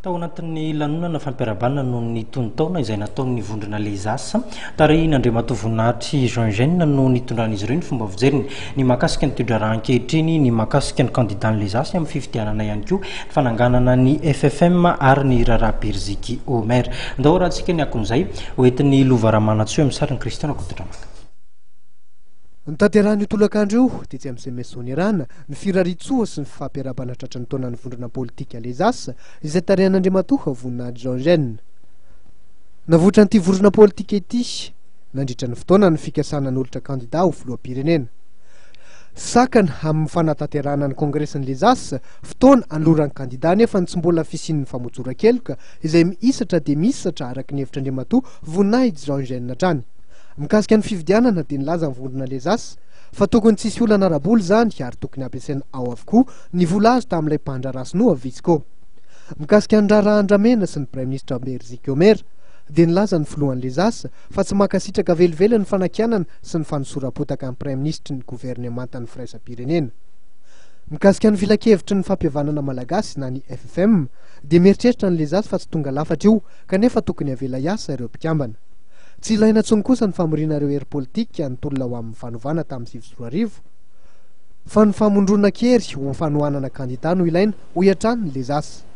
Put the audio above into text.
Tao anatin'ny lanonana fampiarabanana no ny tontaona izay nataon'ny vondrona lezasa tarihan'i Andriamatoa Voninahitsy Jean Eug no nitondran'izy ireo ny fomba fijeriny ny makasika ny toe-draharaha ankehitriny ny makasika ny kandidan'ny lezasa amin'ny fifidianana ihany koa fananganana ny FFM ary ny raharaha Beriziky Omer. Ndao rahantsika ny akon'izay hoentin'ny lovaramana-tsoa amin'ny sariny Kristiana Kotodramaka. Nitaterahany tolakandro io dia tsy amin'izay mesonirana ny firaritsoa sy ny fampiarabana tratra ny taona ny vondrona politika lezasa izay tarihan'Andriamatoa Voninahitsy Jean Eug. Navoatra n'ity vondrona politika ity nandritra ny fotoana ny fikasana n'olitra kandida ho filoham-pirenena. Sakana amin'ny fanatanterahana ny kongresin'ny lezasa fotoana anloran'ny kandida nefa tsy mbola fisian'ny famojora-keloka izay miisatra dia misatra araka ny hevitr'Andriamatoa Voninahitsy Jean Eug hatrany. Mikasika ny fividianana dia nilaza ny vondrona lezasa fa tokony tsisy olana araboly zany ary tokony ampiasaina ao avokoa ny vola azo tamin'ilay mpandra Sinoa Beriziky Omer. Mikasika ny raharaha sy ny praiminisitra Beriziky Omer dia nilaza ny filohan'ny lezasa fa tsy makasitraka velively ny fanakianana sy ny fanosorapotaka amin'ny praiminisitry ny governemantan'ny firaisam-pirenena. Mikasika ny filakevitry ny fampihavanana malagasy na ny FFM dia mieritreritra ny lezasa fa tsy tonga lafatra io kanefa tokony avela hiasa ireo mpikambana. Tsy ilaina intsony kosa ny famorina ireo hery politika nitolona ho amin'ny fanovana tamin'ny 2024 fa ny famondrona kery ho fanohanana kandida no ilaina ho hiatrany ny lezasa.